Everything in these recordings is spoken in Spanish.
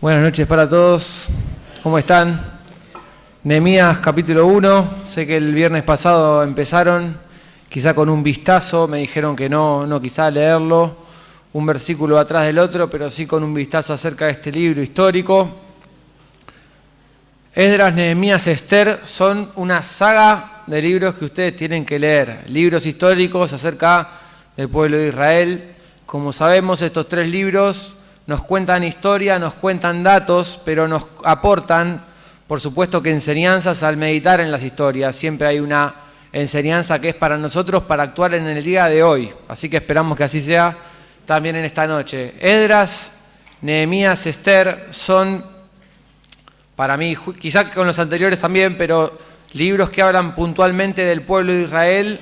Buenas noches para todos. ¿Cómo están? Nehemías capítulo 1. Sé que el viernes pasado empezaron, quizá con un vistazo, me dijeron que no quizá leerlo, un versículo atrás del otro, pero sí con un vistazo acerca de este libro histórico. Esdras, Nehemías, Esther son una saga de libros que ustedes tienen que leer. Libros históricos acerca del pueblo de Israel. Como sabemos, estos tres libros nos cuentan historia, nos cuentan datos, pero nos aportan, por supuesto, que enseñanzas al meditar en las historias. Siempre hay una enseñanza que es para nosotros para actuar en el día de hoy. Así que esperamos que así sea también en esta noche. Esdras, Nehemías, Esther son, para mí, quizá con los anteriores también, pero libros que hablan puntualmente del pueblo de Israel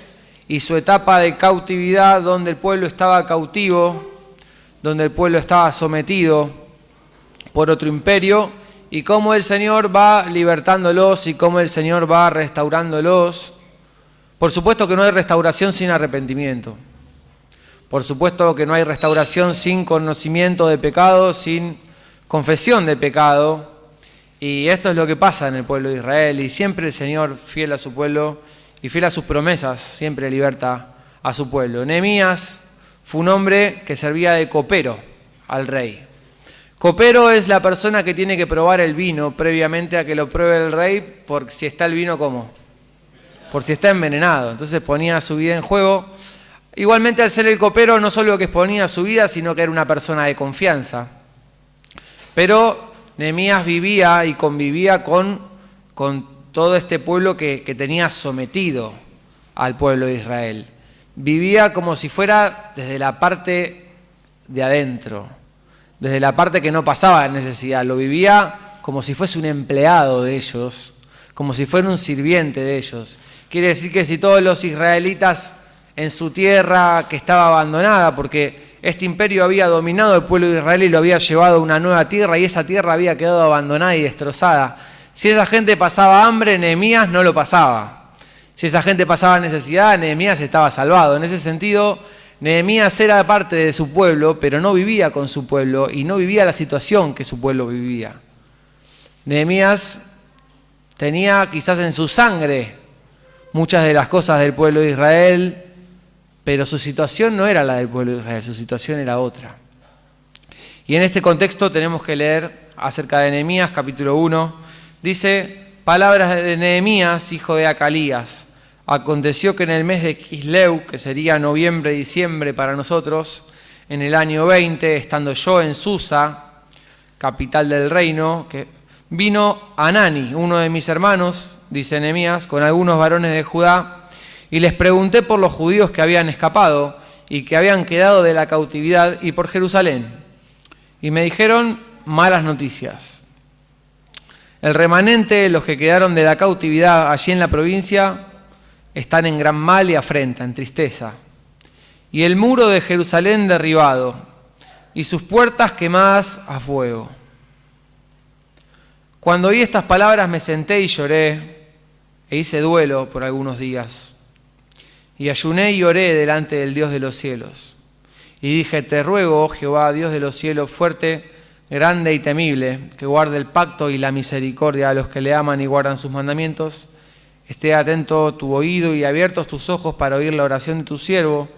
y su etapa de cautividad, donde el pueblo estaba cautivo, donde el pueblo estaba sometido por otro imperio, y cómo el Señor va libertándolos y cómo el Señor va restaurándolos. Por supuesto que no hay restauración sin arrepentimiento. Por supuesto que no hay restauración sin conocimiento de pecado, sin confesión de pecado. Y esto es lo que pasa en el pueblo de Israel. Y siempre el Señor, fiel a su pueblo y fiel a sus promesas, siempre liberta a su pueblo. Nehemías fue un hombre que servía de copero al rey. Copero es la persona que tiene que probar el vino previamente a que lo pruebe el rey, por si está el vino ¿cómo? Por si está envenenado. Entonces ponía su vida en juego. Igualmente, al ser el copero, no solo que exponía su vida, sino que era una persona de confianza. Pero Nehemías vivía y convivía con todo este pueblo que tenía sometido al pueblo de Israel. Vivía como si fuera desde la parte de adentro, desde la parte que no pasaba necesidad. Lo vivía como si fuese un empleado de ellos, como si fuera un sirviente de ellos. Quiere decir que si todos los israelitas en su tierra que estaba abandonada, porque este imperio había dominado el pueblo de Israel y lo había llevado a una nueva tierra, y esa tierra había quedado abandonada y destrozada. Si esa gente pasaba hambre, Nehemías no lo pasaba. Si esa gente pasaba necesidad, Nehemías estaba salvado. En ese sentido, Nehemías era parte de su pueblo, pero no vivía con su pueblo y no vivía la situación que su pueblo vivía. Nehemías tenía quizás en su sangre muchas de las cosas del pueblo de Israel, pero su situación no era la del pueblo de Israel, su situación era otra. Y en este contexto tenemos que leer acerca de Nehemías, capítulo 1. Dice: palabras de Nehemías, hijo de Acalías. Aconteció que en el mes de Quisleu, que sería noviembre, diciembre para nosotros, en el año 20, estando yo en Susa, capital del reino, que vino Anani, uno de mis hermanos, dice Nehemías, con algunos varones de Judá, y les pregunté por los judíos que habían escapado y que habían quedado de la cautividad y por Jerusalén. Y me dijeron malas noticias. El remanente, los que quedaron de la cautividad allí en la provincia, están en gran mal y afrenta, en tristeza. Y el muro de Jerusalén derribado, y sus puertas quemadas a fuego. Cuando oí estas palabras me senté y lloré, e hice duelo por algunos días. Y ayuné y oré delante del Dios de los cielos. Y dije: te ruego, oh Jehová, Dios de los cielos, fuerte, grande y temible, que guarde el pacto y la misericordia a los que le aman y guardan sus mandamientos. Esté atento tu oído y abiertos tus ojos para oír la oración de tu siervo,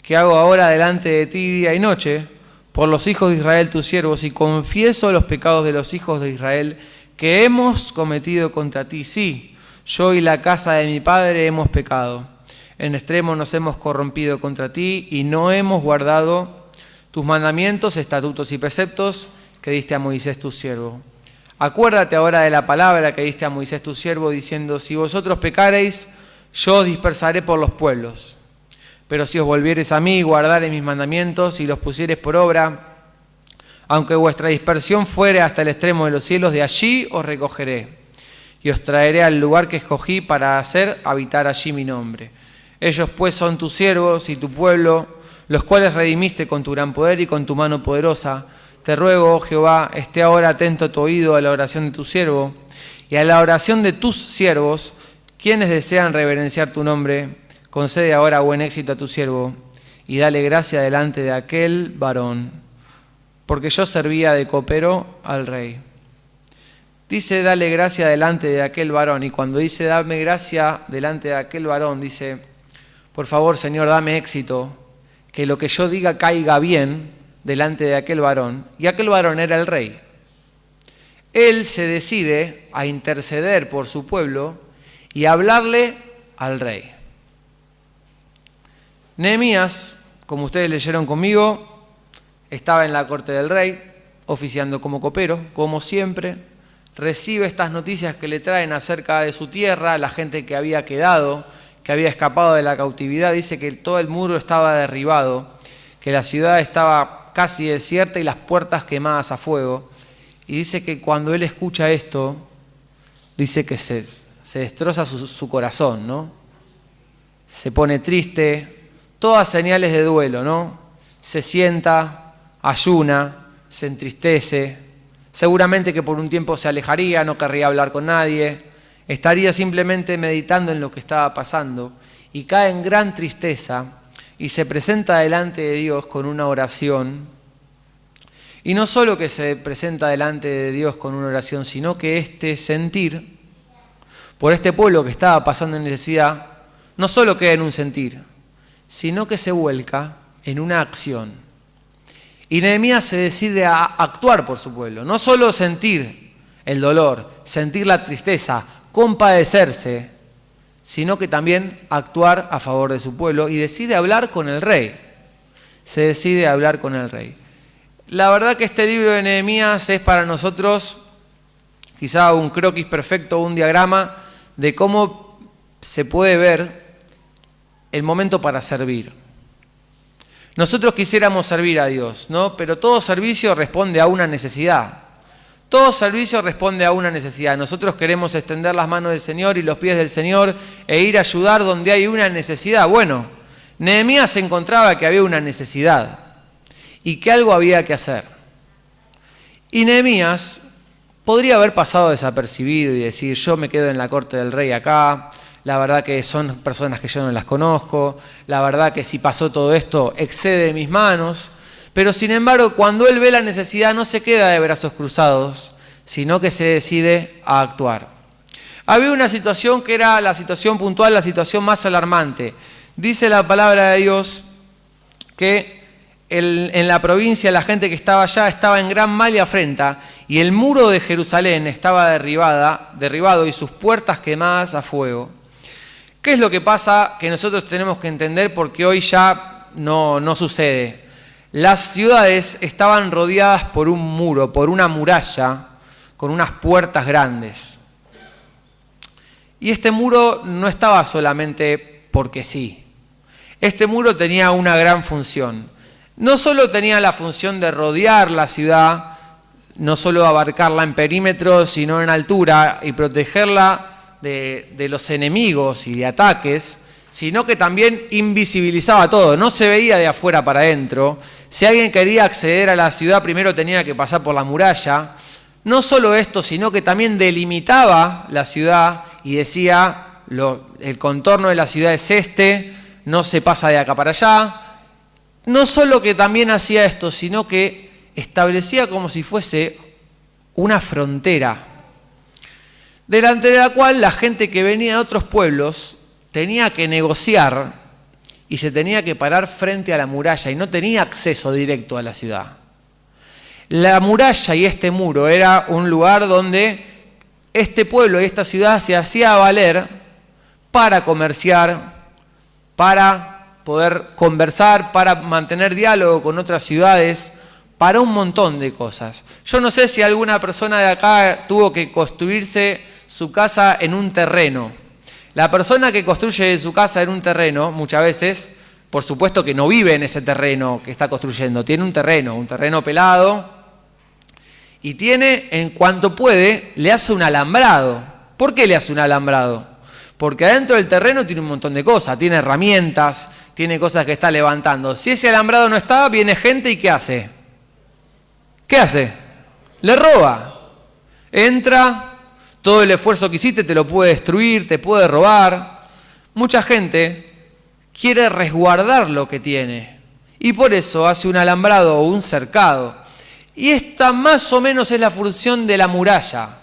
que hago ahora delante de ti día y noche, por los hijos de Israel tus siervos, y confieso los pecados de los hijos de Israel que hemos cometido contra ti. Sí, yo y la casa de mi padre hemos pecado. En extremo nos hemos corrompido contra ti y no hemos guardado tus mandamientos, estatutos y preceptos que diste a Moisés tu siervo. Acuérdate ahora de la palabra que diste a Moisés tu siervo, diciendo: si vosotros pecareis, yo os dispersaré por los pueblos. Pero si os volviereis a mí, guardareis mis mandamientos y los pusiereis por obra, aunque vuestra dispersión fuere hasta el extremo de los cielos, de allí os recogeré y os traeré al lugar que escogí para hacer habitar allí mi nombre. Ellos pues son tus siervos y tu pueblo, los cuales redimiste con tu gran poder y con tu mano poderosa. Te ruego, oh Jehová, esté ahora atento tu oído a la oración de tu siervo y a la oración de tus siervos, quienes desean reverenciar tu nombre. Concede ahora buen éxito a tu siervo y dale gracia delante de aquel varón. porque yo servía de copero al rey. Dice, dale gracia delante de aquel varón, y cuando dice, dame gracia delante de aquel varón, dice, por favor, Señor, dame éxito, que lo que yo diga caiga bien delante de aquel varón, y aquel varón era el rey. Él se decide a interceder por su pueblo y a hablarle al rey. Nehemías, como ustedes leyeron conmigo, estaba en la corte del rey, oficiando como copero, como siempre. Recibe estas noticias que le traen acerca de su tierra, la gente que había quedado, que había escapado de la cautividad. Dice que todo el muro estaba derribado, que la ciudad estaba casi desierta y las puertas quemadas a fuego. Y dice que cuando él escucha esto, dice que se destroza su corazón, ¿no? Se pone triste, todas señales de duelo, ¿no? Se sienta, ayuna, se entristece, seguramente que por un tiempo se alejaría, no querría hablar con nadie, estaría simplemente meditando en lo que estaba pasando y cae en gran tristeza y se presenta delante de Dios con una oración. Y no solo que se presenta delante de Dios con una oración, sino que este sentir por este pueblo que estaba pasando en necesidad, no solo queda en un sentir, sino que se vuelca en una acción. Y Nehemías se decide a actuar por su pueblo, no solo sentir el dolor, sentir la tristeza, compadecerse, sino que también actuar a favor de su pueblo y decide hablar con el rey. Se decide a hablar con el rey. La verdad que este libro de Nehemías es para nosotros quizá un croquis perfecto, un diagrama de cómo se puede ver el momento para servir. Nosotros quisiéramos servir a Dios, ¿no? Pero todo servicio responde a una necesidad. Todo servicio responde a una necesidad. Nosotros queremos extender las manos del Señor y los pies del Señor e ir a ayudar donde hay una necesidad. Bueno, Nehemías encontraba que había una necesidad y que algo había que hacer. Y Nehemías podría haber pasado desapercibido y decir, yo me quedo en la corte del rey acá, la verdad que son personas que yo no las conozco, la verdad que si pasó todo esto excede mis manos, pero sin embargo cuando él ve la necesidad no se queda de brazos cruzados, sino que se decide a actuar. Había una situación que era la situación puntual, la situación más alarmante. Dice la palabra de Dios que en la provincia la gente que estaba allá estaba en gran mal y afrenta, y el muro de Jerusalén estaba derribado y sus puertas quemadas a fuego. ¿Qué es lo que pasa que nosotros tenemos que entender porque hoy ya no sucede? Las ciudades estaban rodeadas por un muro, por una muralla, con unas puertas grandes. Y este muro no estaba solamente porque sí. Este muro tenía una gran función. No solo tenía la función de rodear la ciudad, no solo abarcarla en perímetro, sino en altura y protegerla de los enemigos y de ataques, sino que también invisibilizaba todo, no se veía de afuera para adentro. Si alguien quería acceder a la ciudad, primero tenía que pasar por la muralla. No solo esto, sino que también delimitaba la ciudad y decía, el contorno de la ciudad es este, no se pasa de acá para allá. No solo que también hacía esto, sino que establecía como si fuese una frontera, delante de la cual la gente que venía de otros pueblos tenía que negociar y se tenía que parar frente a la muralla y no tenía acceso directo a la ciudad. La muralla y este muro era un lugar donde este pueblo y esta ciudad se hacía valer para comerciar, para poder conversar, para mantener diálogo con otras ciudades, para un montón de cosas. Yo no sé si alguna persona de acá tuvo que construirse su casa en un terreno. La persona que construye su casa en un terreno, muchas veces, por supuesto que no vive en ese terreno que está construyendo, tiene un terreno pelado, y tiene, en cuanto puede, le hace un alambrado. ¿Por qué le hace un alambrado? Porque adentro del terreno tiene un montón de cosas, tiene herramientas, tiene cosas que está levantando. Si ese alambrado no está, viene gente y ¿qué hace? ¿Qué hace? Le roba. Entra, todo el esfuerzo que hiciste te lo puede destruir, te puede robar. Mucha gente quiere resguardar lo que tiene y por eso hace un alambrado o un cercado. Y esta más o menos es la función de la muralla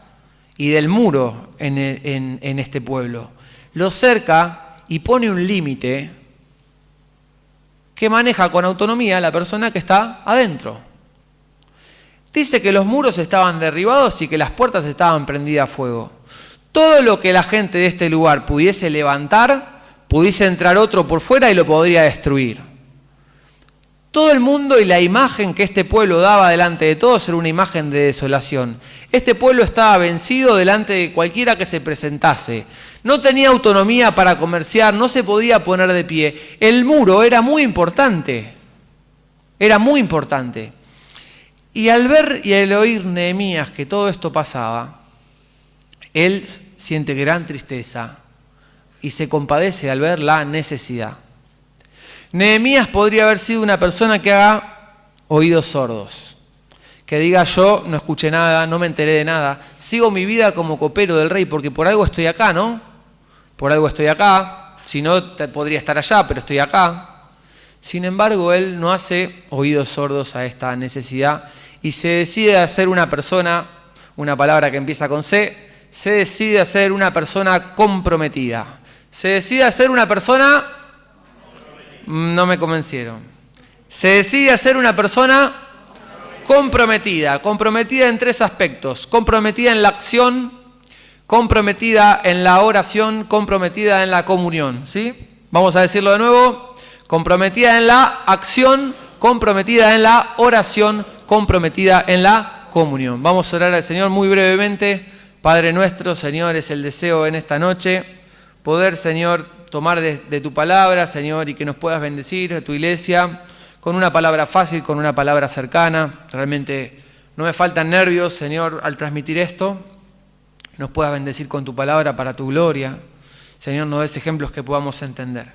y del muro en este pueblo. Lo cerca y pone un límite que maneja con autonomía la persona que está adentro. Dice que los muros estaban derribados y que las puertas estaban prendidas a fuego. Todo lo que la gente de este lugar pudiese levantar, pudiese entrar otro por fuera y lo podría destruir. Todo el mundo y la imagen que este pueblo daba delante de todos era una imagen de desolación. Este pueblo estaba vencido delante de cualquiera que se presentase. No tenía autonomía para comerciar, no se podía poner de pie. El muro era muy importante. Era muy importante. Y al ver y al oír Nehemías que todo esto pasaba, él siente gran tristeza y se compadece al ver la necesidad. Nehemías podría haber sido una persona que haga oídos sordos, que diga yo no escuché nada, no me enteré de nada, sigo mi vida como copero del rey porque por algo estoy acá, ¿no? Por algo estoy acá, si no podría estar allá, pero estoy acá. Sin embargo, él no hace oídos sordos a esta necesidad y se decide a ser una persona, una palabra que empieza con C, se decide a ser una persona comprometida. Se decide a ser una persona... No me convencieron. Se decide a ser una persona comprometida. Comprometida en tres aspectos. Comprometida en la acción, comprometida en la oración, comprometida en la comunión. ¿Sí? Vamos a decirlo de nuevo. Comprometida en la acción, comprometida en la oración, comprometida en la comunión. Vamos a orar al Señor muy brevemente. Padre nuestro, Señor, es el deseo en esta noche poder, Señor, tomar de tu palabra, Señor, y que nos puedas bendecir a tu iglesia con una palabra fácil, con una palabra cercana. Realmente no me faltan nervios, Señor, al transmitir esto. Nos puedas bendecir con tu palabra para tu gloria. Señor, nos des ejemplos que podamos entender.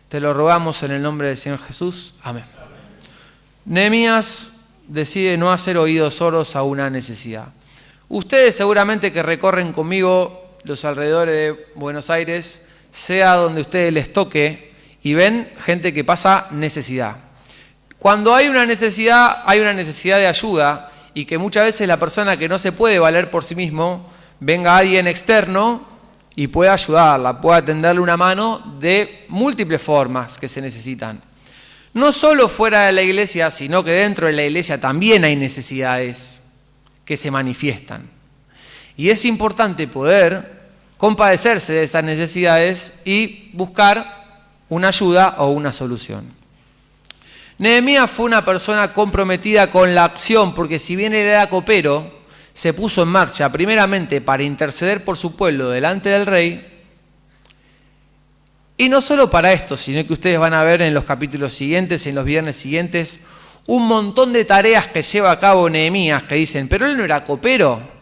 Te lo rogamos en el nombre del Señor Jesús. Amén. Nehemías decide no hacer oídos sordos a una necesidad. Ustedes seguramente que recorren conmigo los alrededores de Buenos Aires, sea donde ustedes les toque, y ven gente que pasa necesidad. Cuando hay una necesidad de ayuda, y que muchas veces la persona que no se puede valer por sí mismo, venga alguien externo y pueda ayudarla, pueda tenderle una mano de múltiples formas que se necesitan. No solo fuera de la iglesia, sino que dentro de la iglesia también hay necesidades que se manifiestan. Y es importante poder compadecerse de esas necesidades y buscar una ayuda o una solución. Nehemías fue una persona comprometida con la acción, porque si bien él era copero, se puso en marcha primeramente para interceder por su pueblo delante del rey, y no solo para esto, sino que ustedes van a ver en los capítulos siguientes, en los viernes siguientes, un montón de tareas que lleva a cabo Nehemías que dicen, pero él no era copero.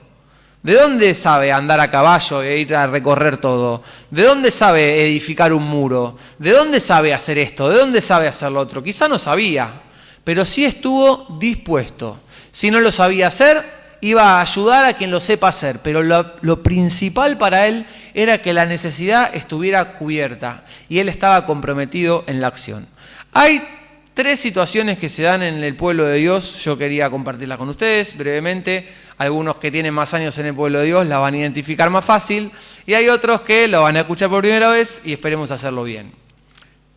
¿De dónde sabe andar a caballo e ir a recorrer todo? ¿De dónde sabe edificar un muro? ¿De dónde sabe hacer esto? ¿De dónde sabe hacer lo otro? Quizá no sabía, pero sí estuvo dispuesto. Si no lo sabía hacer, iba a ayudar a quien lo sepa hacer, pero lo principal para él era que la necesidad estuviera cubierta y él estaba comprometido en la acción. Hay tres situaciones que se dan en el pueblo de Dios, yo quería compartirlas con ustedes brevemente. Algunos que tienen más años en el pueblo de Dios la van a identificar más fácil y hay otros que lo van a escuchar por primera vez y esperemos hacerlo bien.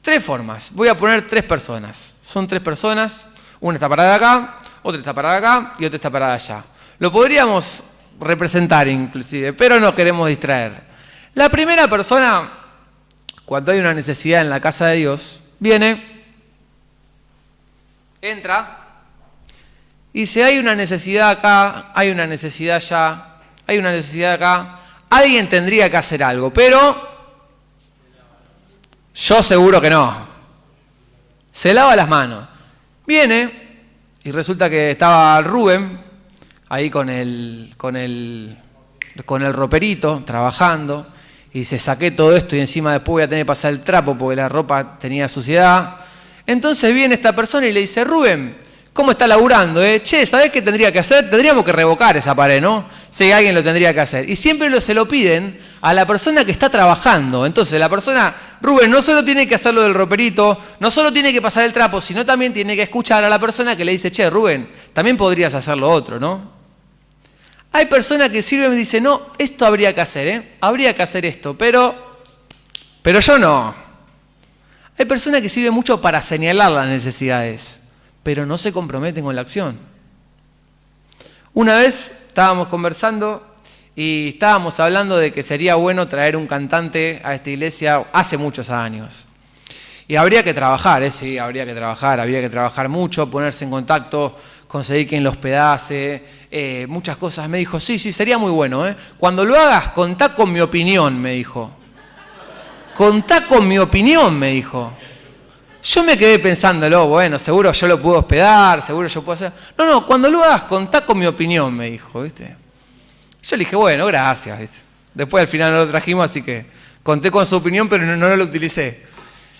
Tres formas. Voy a poner tres personas. Son tres personas. Una está parada acá, otra está parada acá y otra está parada allá. Lo podríamos representar inclusive, pero no queremos distraer. La primera persona, cuando hay una necesidad en la casa de Dios, viene, entra, y si hay una necesidad acá, hay una necesidad allá, hay una necesidad acá, alguien tendría que hacer algo, pero yo seguro que no. Se lava las manos. Viene y resulta que estaba Rubén ahí con el roperito trabajando y se saqué todo esto y encima después voy a tener que pasar el trapo porque la ropa tenía suciedad. Entonces viene esta persona y le dice, Rubén, ¿cómo está laburando? Che, ¿sabés qué tendría que hacer? Tendríamos que revocar esa pared, ¿no? Sí, alguien lo tendría que hacer. Y siempre se lo piden a la persona que está trabajando. Entonces la persona, Rubén, no solo tiene que hacer lo del roperito, no solo tiene que pasar el trapo, sino también tiene que escuchar a la persona que le dice, che, Rubén, también podrías hacer lo otro, ¿no? Hay personas que sirven y dicen, no, esto habría que hacer, habría que hacer esto, pero yo no. Hay personas que sirven mucho para señalar las necesidades, pero no se comprometen con la acción. Una vez estábamos conversando y estábamos hablando de que sería bueno traer un cantante a esta iglesia hace muchos años. Y habría que trabajar, sí, habría que trabajar mucho, ponerse en contacto, conseguir quien lo hospedase, muchas cosas. Me dijo, sí, sería muy bueno, ¿eh? Cuando lo hagas, contá con mi opinión, me dijo. Contá con mi opinión, me dijo. Yo me quedé pensándolo, bueno, seguro yo lo puedo hospedar, seguro yo puedo hacer... No, cuando lo hagas, contá con mi opinión, me dijo, ¿viste? Yo le dije, bueno, gracias, ¿viste? Después al final no lo trajimos, así que conté con su opinión, pero no lo utilicé.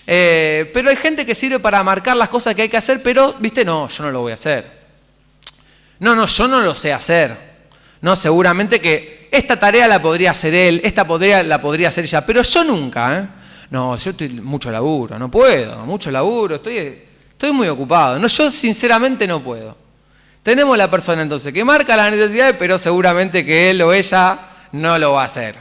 Pero hay gente que sirve para marcar las cosas que hay que hacer, pero, ¿viste? No, yo no lo voy a hacer. No, yo no lo sé hacer. No, seguramente que esta tarea la podría hacer él, la podría hacer ella, pero yo nunca, ¿eh? No, yo estoy mucho laburo, no puedo, mucho laburo, estoy muy ocupado. No, yo sinceramente no puedo. Tenemos la persona entonces que marca las necesidades, pero seguramente que él o ella no lo va a hacer.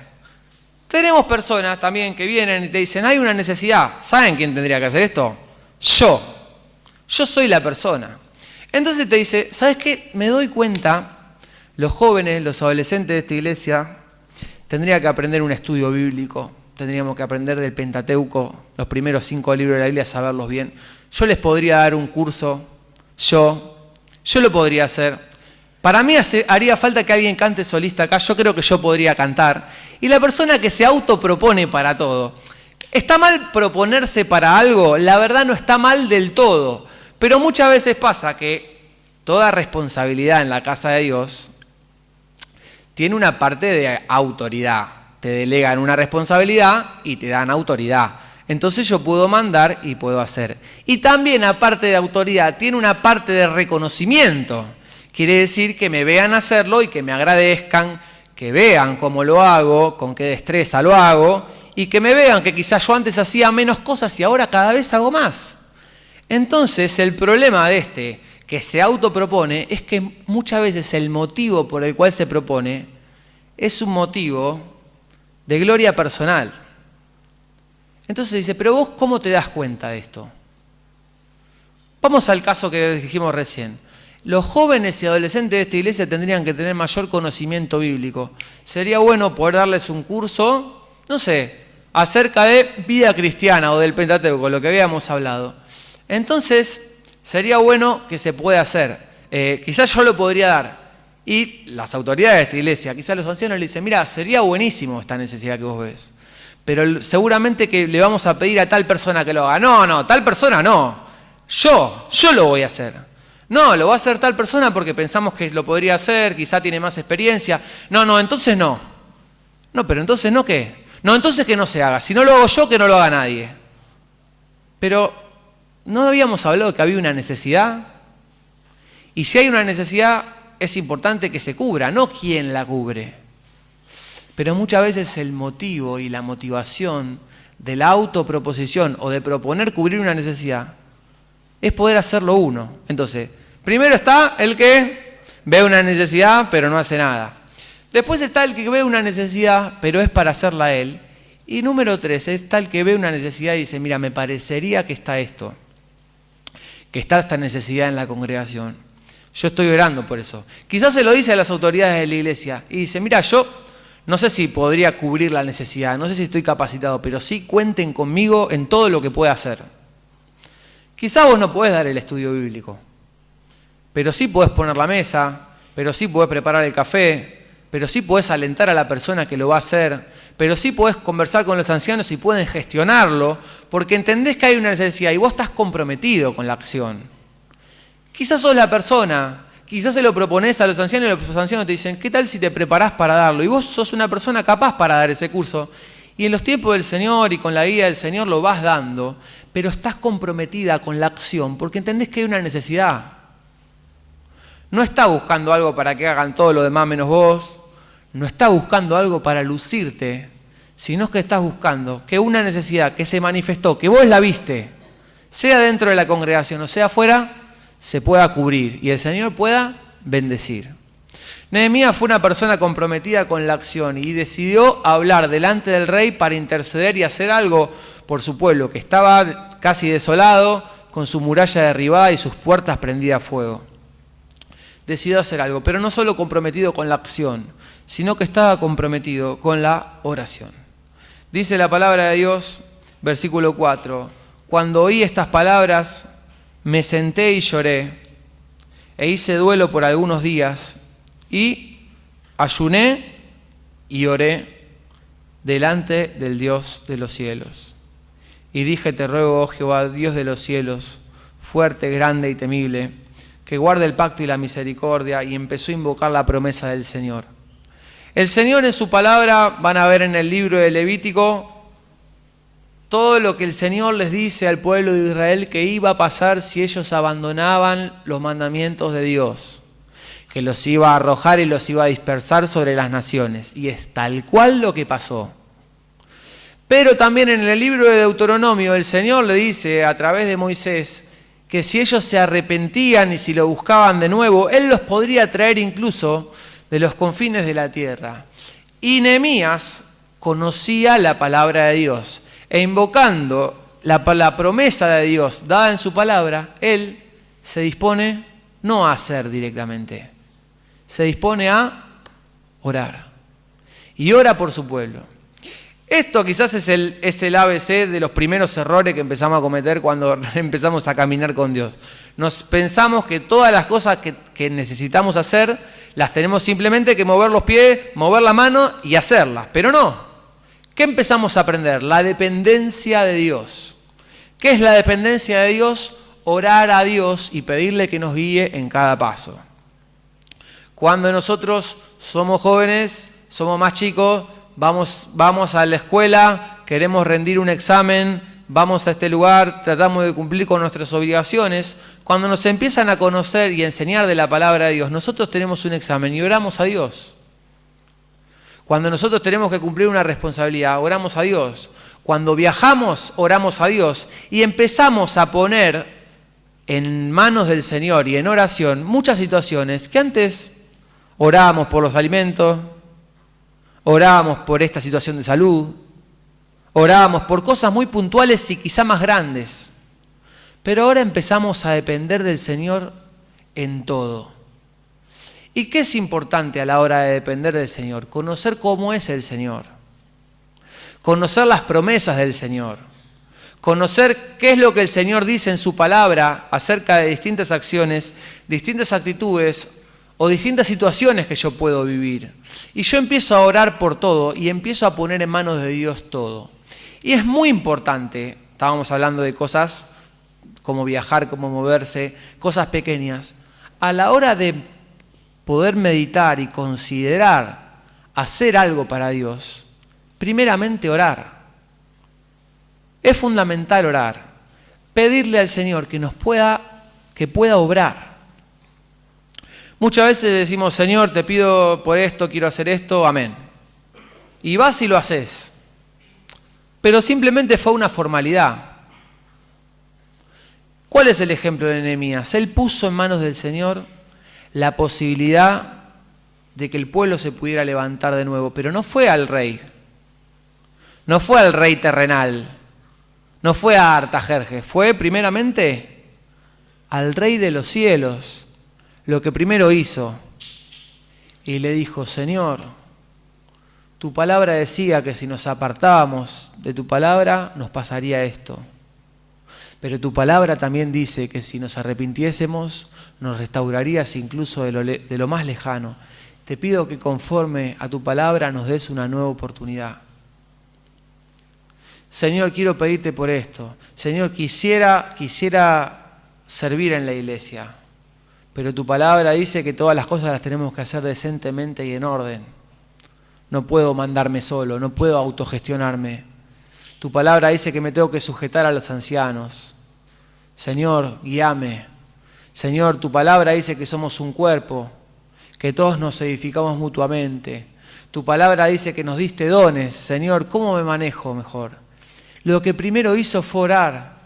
Tenemos personas también que vienen y te dicen, hay una necesidad. ¿Saben quién tendría que hacer esto? Yo. Yo soy la persona. Entonces te dice, ¿sabes qué? Me doy cuenta, los jóvenes, los adolescentes de esta iglesia, tendrían que aprender un estudio bíblico. Tendríamos que aprender del Pentateuco, los primeros 5 libros de la Biblia, saberlos bien. Yo les podría dar un curso, yo lo podría hacer. Para mí haría falta que alguien cante solista acá, yo creo que yo podría cantar. Y la persona que se autopropone para todo. ¿Está mal proponerse para algo? La verdad no está mal del todo. Pero muchas veces pasa que toda responsabilidad en la casa de Dios tiene una parte de autoridad. Te delegan una responsabilidad y te dan autoridad. Entonces yo puedo mandar y puedo hacer. Y también, aparte de autoridad, tiene una parte de reconocimiento. Quiere decir que me vean hacerlo y que me agradezcan, que vean cómo lo hago, con qué destreza lo hago, y que me vean que quizás yo antes hacía menos cosas y ahora cada vez hago más. Entonces el problema de que se autopropone es que muchas veces el motivo por el cual se propone es un motivo de gloria personal. Entonces dice, pero vos ¿cómo te das cuenta de esto? Vamos al caso que dijimos recién. Los jóvenes y adolescentes de esta iglesia tendrían que tener mayor conocimiento bíblico. Sería bueno poder darles un curso, no sé, acerca de vida cristiana o del Pentateuco, lo que habíamos hablado. Entonces, sería bueno que se pueda hacer. Quizás yo lo podría dar. Y las autoridades de esta iglesia, quizás los ancianos le dicen, mira, sería buenísimo esta necesidad que vos ves. Pero seguramente que le vamos a pedir a tal persona que lo haga. No, tal persona no. Yo lo voy a hacer. No, lo va a hacer tal persona porque pensamos que lo podría hacer, quizá tiene más experiencia. No, entonces no. No, pero entonces no, ¿qué? No, entonces que no se haga. Si no lo hago yo, que no lo haga nadie. Pero, ¿no habíamos hablado que había una necesidad? Y si hay una necesidad, es importante que se cubra, no quién la cubre. Pero muchas veces el motivo y la motivación de la autoproposición o de proponer cubrir una necesidad es poder hacerlo uno. Entonces, primero está el que ve una necesidad pero no hace nada. Después está el que ve una necesidad pero es para hacerla él. Y número 3, está el que ve una necesidad y dice, mira, me parecería que está esto, que está esta necesidad en la congregación. Yo estoy orando por eso. Quizás se lo dice a las autoridades de la iglesia y dice, mira, yo no sé si podría cubrir la necesidad, no sé si estoy capacitado, pero sí cuenten conmigo en todo lo que pueda hacer. Quizás vos no podés dar el estudio bíblico, pero sí podés poner la mesa, pero sí podés preparar el café, pero sí podés alentar a la persona que lo va a hacer, pero sí podés conversar con los ancianos y pueden gestionarlo, porque entendés que hay una necesidad y vos estás comprometido con la acción. Quizás sos la persona, quizás se lo proponés a los ancianos y los ancianos te dicen, ¿qué tal si te preparás para darlo? Y vos sos una persona capaz para dar ese curso. Y en los tiempos del Señor y con la guía del Señor lo vas dando, pero estás comprometida con la acción porque entendés que hay una necesidad. No estás buscando algo para que hagan todo lo demás menos vos, no estás buscando algo para lucirte, sino que estás buscando que una necesidad que se manifestó, que vos la viste, sea dentro de la congregación o sea afuera, se pueda cubrir y el Señor pueda bendecir. Nehemías fue una persona comprometida con la acción y decidió hablar delante del rey para interceder y hacer algo por su pueblo, que estaba casi desolado, con su muralla derribada y sus puertas prendidas a fuego. Decidió hacer algo, pero no solo comprometido con la acción, sino que estaba comprometido con la oración. Dice la palabra de Dios, versículo 4, cuando oí estas palabras, me senté y lloré, e hice duelo por algunos días, y ayuné y oré delante del Dios de los cielos. Y dije, te ruego, oh Jehová, Dios de los cielos, fuerte, grande y temible, que guarde el pacto y la misericordia, y empezó a invocar la promesa del Señor. El Señor en su palabra, van a ver en el libro de Levítico, todo lo que el Señor les dice al pueblo de Israel que iba a pasar si ellos abandonaban los mandamientos de Dios, que los iba a arrojar y los iba a dispersar sobre las naciones. Y es tal cual lo que pasó. Pero también en el libro de Deuteronomio el Señor le dice a través de Moisés que si ellos se arrepentían y si lo buscaban de nuevo, Él los podría traer incluso de los confines de la tierra. Y Nehemías conocía la palabra de Dios. E invocando la promesa de Dios dada en su palabra, él se dispone no a hacer directamente, se dispone a orar. Y ora por su pueblo. Esto quizás es el ABC de los primeros errores que empezamos a cometer cuando empezamos a caminar con Dios. Nos pensamos que todas las cosas que necesitamos hacer, las tenemos simplemente que mover los pies, mover la mano y hacerlas. Pero no. ¿Qué empezamos a aprender? La dependencia de Dios. ¿Qué es la dependencia de Dios? Orar a Dios y pedirle que nos guíe en cada paso. Cuando nosotros somos jóvenes, somos más chicos, vamos a la escuela, queremos rendir un examen, vamos a este lugar, tratamos de cumplir con nuestras obligaciones. Cuando nos empiezan a conocer y a enseñar de la palabra de Dios, nosotros tenemos un examen y oramos a Dios. Cuando nosotros tenemos que cumplir una responsabilidad, oramos a Dios. Cuando viajamos, oramos a Dios. Y empezamos a poner en manos del Señor y en oración muchas situaciones que antes orábamos por los alimentos, orábamos por esta situación de salud, orábamos por cosas muy puntuales y quizá más grandes. Pero ahora empezamos a depender del Señor en todo. ¿Y qué es importante a la hora de depender del Señor? Conocer cómo es el Señor. Conocer las promesas del Señor. Conocer qué es lo que el Señor dice en su palabra acerca de distintas acciones, distintas actitudes o distintas situaciones que yo puedo vivir. Y yo empiezo a orar por todo y empiezo a poner en manos de Dios todo. Y es muy importante, estábamos hablando de cosas como viajar, como moverse, cosas pequeñas. A la hora de poder meditar y considerar hacer algo para Dios, primeramente orar. Es fundamental orar, pedirle al Señor que pueda obrar. Muchas veces decimos, Señor, te pido por esto, quiero hacer esto, amén. Y vas y lo haces. Pero simplemente fue una formalidad. ¿Cuál es el ejemplo de Nehemías? Él puso en manos del Señor la posibilidad de que el pueblo se pudiera levantar de nuevo, pero no fue al rey, no fue al rey terrenal, no fue a Artajerjes, fue primeramente al rey de los cielos, lo que primero hizo, y le dijo, Señor, tu palabra decía que si nos apartábamos de tu palabra nos pasaría esto. Pero tu palabra también dice que si nos arrepintiésemos, nos restaurarías incluso de lo más lejano. Te pido que conforme a tu palabra nos des una nueva oportunidad. Señor, quiero pedirte por esto. Señor, quisiera servir en la iglesia, pero tu palabra dice que todas las cosas las tenemos que hacer decentemente y en orden. No puedo mandarme solo, no puedo autogestionarme. Tu palabra dice que me tengo que sujetar a los ancianos. Señor, guíame. Señor, tu palabra dice que somos un cuerpo, que todos nos edificamos mutuamente. Tu palabra dice que nos diste dones. Señor, ¿cómo me manejo mejor? Lo que primero hizo fue orar.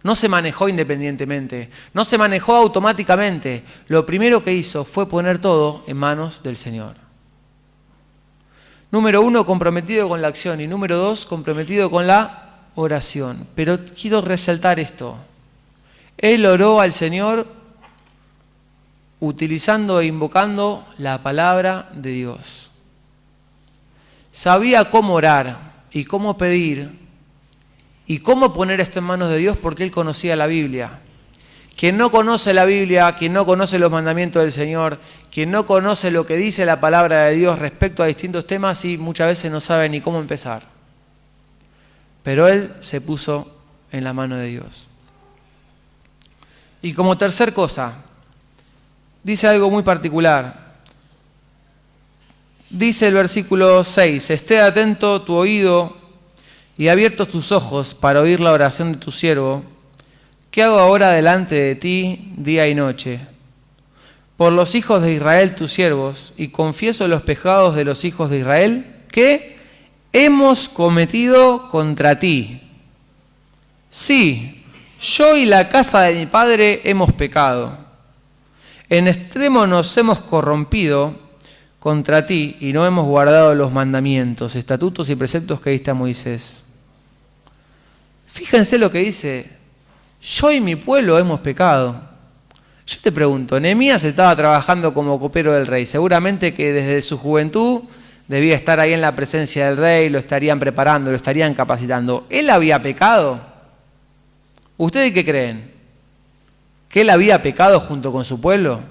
No se manejó independientemente, no se manejó automáticamente. Lo primero que hizo fue poner todo en manos del Señor. Número 1, comprometido con la acción. Y número 2, comprometido con la oración. Pero quiero resaltar esto. Él oró al Señor utilizando e invocando la palabra de Dios. Sabía cómo orar y cómo pedir y cómo poner esto en manos de Dios porque él conocía la Biblia. Quien no conoce la Biblia, quien no conoce los mandamientos del Señor, quien no conoce lo que dice la palabra de Dios respecto a distintos temas, y muchas veces no sabe ni cómo empezar. Pero él se puso en la mano de Dios. Y como tercer cosa, dice algo muy particular. Dice el versículo 6, esté atento tu oído y abiertos tus ojos para oír la oración de tu siervo, que hago ahora delante de ti día y noche, por los hijos de Israel tus siervos, y confieso los pecados de los hijos de Israel que hemos cometido contra ti. Sí, yo y la casa de mi padre hemos pecado. En extremo nos hemos corrompido contra ti y no hemos guardado los mandamientos, estatutos y preceptos que diste a Moisés. Fíjense lo que dice, yo y mi pueblo hemos pecado. Yo te pregunto, Nehemías estaba trabajando como copero del rey, seguramente que desde su juventud debía estar ahí en la presencia del rey, lo estarían preparando, lo estarían capacitando. ¿Él había pecado? ¿Ustedes qué creen? ¿Que él había pecado junto con su pueblo?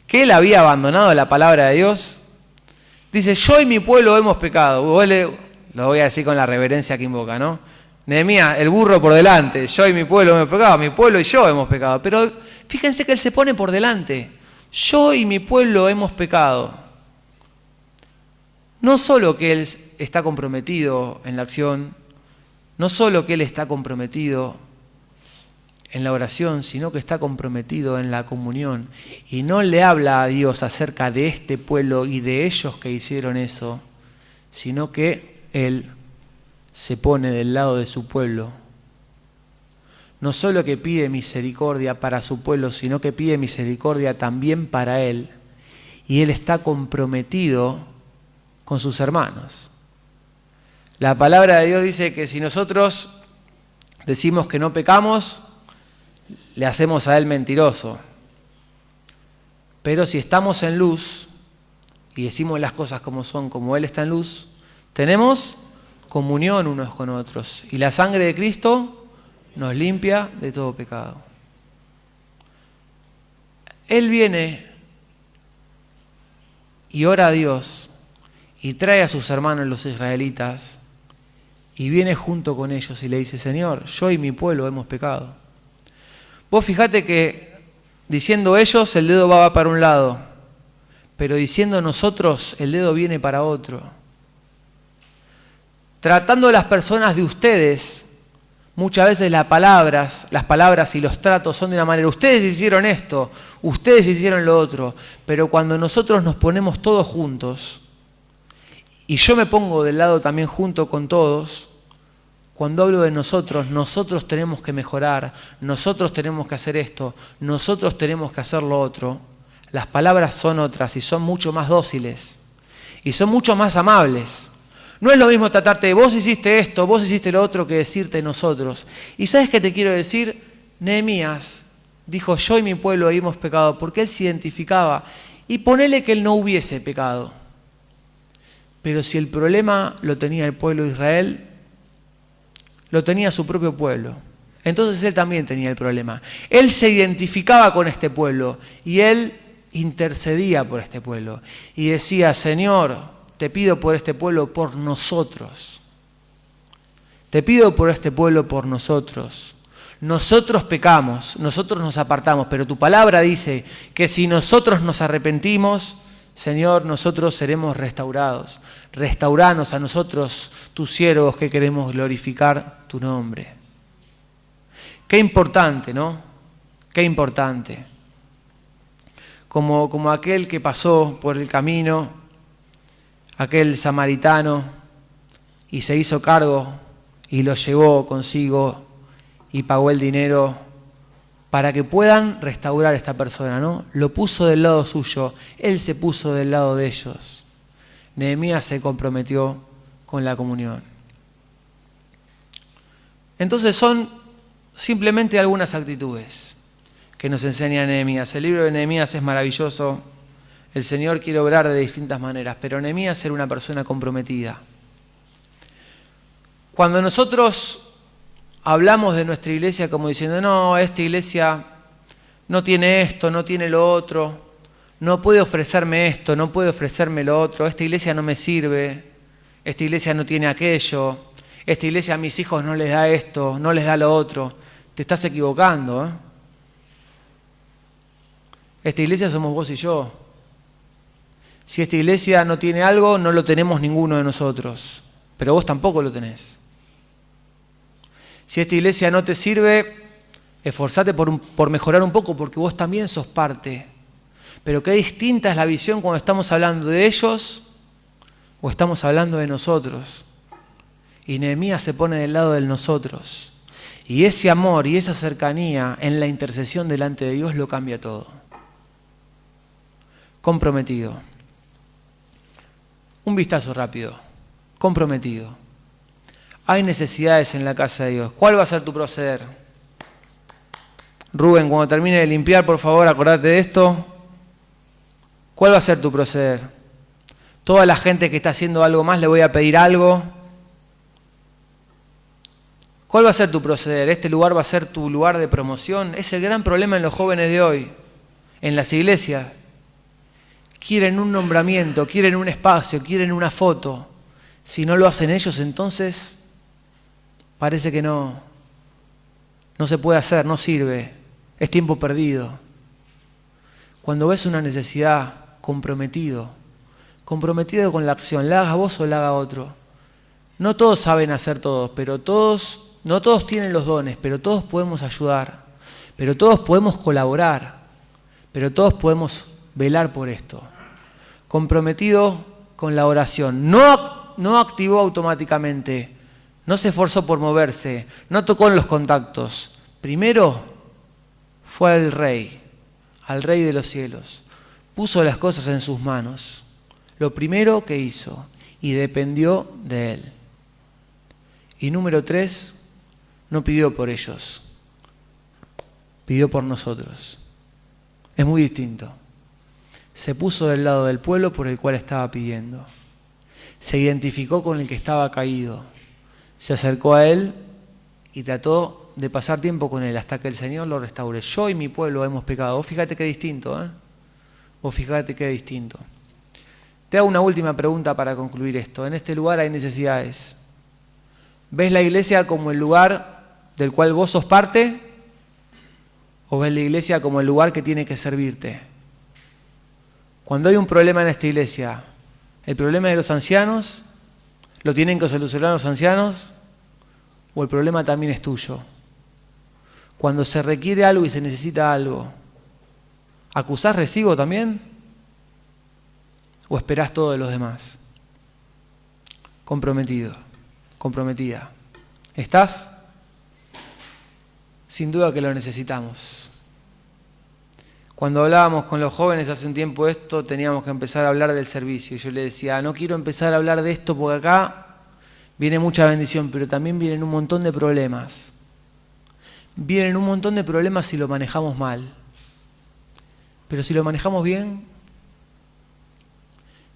¿Que él había abandonado la palabra de Dios? Dice, yo y mi pueblo hemos pecado. Lo voy a decir con la reverencia que invoca, ¿no? Nehemías, el burro por delante, yo y mi pueblo hemos pecado, mi pueblo y yo hemos pecado. Pero fíjense que él se pone por delante, yo y mi pueblo hemos pecado. No solo que él está comprometido en la acción, no solo que él está comprometido en la oración, sino que está comprometido en la comunión. Y no le habla a Dios acerca de este pueblo y de ellos que hicieron eso, sino que él se pone del lado de su pueblo. No solo que pide misericordia para su pueblo, sino que pide misericordia también para él. Y él está comprometido con sus hermanos. La palabra de Dios dice que si nosotros decimos que no pecamos, le hacemos a él mentiroso. Pero si estamos en luz y decimos las cosas como son, como él está en luz, tenemos comunión unos con otros. Y la sangre de Cristo nos limpia de todo pecado. Él viene y ora a Dios y trae a sus hermanos los israelitas y viene junto con ellos y le dice, Señor, yo y mi pueblo hemos pecado. Vos fijate que diciendo ellos el dedo va para un lado, pero diciendo nosotros el dedo viene para otro. Tratando a las personas de ustedes, muchas veces las palabras y los tratos son de una manera, ustedes hicieron esto, ustedes hicieron lo otro, pero cuando nosotros nos ponemos todos juntos, y yo me pongo del lado también junto con todos, cuando hablo de nosotros, nosotros tenemos que mejorar, nosotros tenemos que hacer esto, nosotros tenemos que hacer lo otro, las palabras son otras y son mucho más dóciles, y son mucho más amables. No es lo mismo tratarte de vos hiciste esto, vos hiciste lo otro, que decirte nosotros. ¿Y sabes qué te quiero decir? Nehemías dijo, yo y mi pueblo hemos pecado, porque él se identificaba. Y ponele que él no hubiese pecado. Pero si el problema lo tenía el pueblo de Israel, lo tenía su propio pueblo. Entonces él también tenía el problema. Él se identificaba con este pueblo y él intercedía por este pueblo. Y decía, Señor, te pido por este pueblo, por nosotros. Te pido por este pueblo, por nosotros. Nosotros pecamos, nosotros nos apartamos, pero tu palabra dice que si nosotros nos arrepentimos, Señor, nosotros seremos restaurados. Restauranos a nosotros, tus siervos, que queremos glorificar tu nombre. Qué importante, ¿no? Qué importante. Como aquel que pasó por el camino, aquel samaritano, y se hizo cargo y lo llevó consigo y pagó el dinero para que puedan restaurar a esta persona, ¿no? Lo puso del lado suyo, él se puso del lado de ellos. Nehemías se comprometió con la comunión. Entonces son simplemente algunas actitudes que nos enseña Nehemías. El libro de Nehemías es maravilloso. El Señor quiere obrar de distintas maneras, pero Nehemías era una persona comprometida. Cuando nosotros hablamos de nuestra iglesia como diciendo, no, esta iglesia no tiene esto, no tiene lo otro, no puede ofrecerme esto, no puede ofrecerme lo otro, esta iglesia no me sirve, esta iglesia no tiene aquello, esta iglesia a mis hijos no les da esto, no les da lo otro, te estás equivocando, ¿eh? Esta iglesia somos vos y yo. Si esta iglesia no tiene algo, no lo tenemos ninguno de nosotros, pero vos tampoco lo tenés. Si esta iglesia no te sirve, esforzate por mejorar un poco, porque vos también sos parte. Pero qué distinta es la visión cuando estamos hablando de ellos o estamos hablando de nosotros. Y Nehemías se pone del lado del nosotros. Y ese amor y esa cercanía en la intercesión delante de Dios lo cambia todo. Comprometido. Un vistazo rápido. Comprometido. Hay necesidades en la casa de Dios. ¿Cuál va a ser tu proceder? Rubén, cuando termine de limpiar, por favor, acordate de esto. ¿Cuál va a ser tu proceder? Toda la gente que está haciendo algo más le voy a pedir algo. ¿Cuál va a ser tu proceder? ¿Este lugar va a ser tu lugar de promoción? Es el gran problema en los jóvenes de hoy, en las iglesias. Quieren un nombramiento, quieren un espacio, quieren una foto. Si no lo hacen ellos, entonces parece que no se puede hacer, no sirve, es tiempo perdido. Cuando ves una necesidad, comprometido con la acción, la hagas vos o la haga otro. No todos saben hacer todo, pero no todos tienen los dones, pero todos podemos ayudar, pero todos podemos colaborar, pero todos podemos velar por esto. Comprometido con la oración, no activó automáticamente, no se esforzó por moverse, no tocó en los contactos. Primero fue al Rey de los cielos. Puso las cosas en sus manos. Lo primero que hizo, y dependió de Él. Y número 3, no pidió por ellos, pidió por nosotros. Es muy distinto. Se puso del lado del pueblo por el cual estaba pidiendo. Se identificó con el que estaba caído. Se acercó a él y trató de pasar tiempo con él hasta que el Señor lo restaure. Yo y mi pueblo hemos pecado. Vos fíjate qué distinto, ¿eh? Vos fíjate qué distinto. Te hago una última pregunta para concluir esto. En este lugar hay necesidades. ¿Ves la iglesia como el lugar del cual vos sos parte? ¿O ves la iglesia como el lugar que tiene que servirte? Cuando hay un problema en esta iglesia, ¿el problema es de los ancianos? ¿Lo tienen que solucionar los ancianos? ¿O el problema también es tuyo? Cuando se requiere algo y se necesita algo, ¿acusás recibo también? ¿O esperás todo de los demás? Comprometido, comprometida. ¿Estás? Sin duda que lo necesitamos. Cuando hablábamos con los jóvenes hace un tiempo esto, teníamos que empezar a hablar del servicio. Y yo les decía, no quiero empezar a hablar de esto porque acá viene mucha bendición, pero también vienen un montón de problemas. Vienen un montón de problemas si lo manejamos mal. Pero si lo manejamos bien,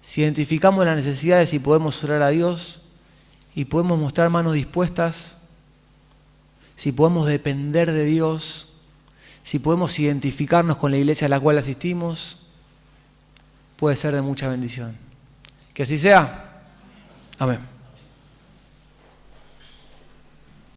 si identificamos las necesidades y podemos orar a Dios y podemos mostrar manos dispuestas, si podemos depender de Dios, si podemos identificarnos con la iglesia a la cual asistimos, puede ser de mucha bendición. Que así sea. Amén.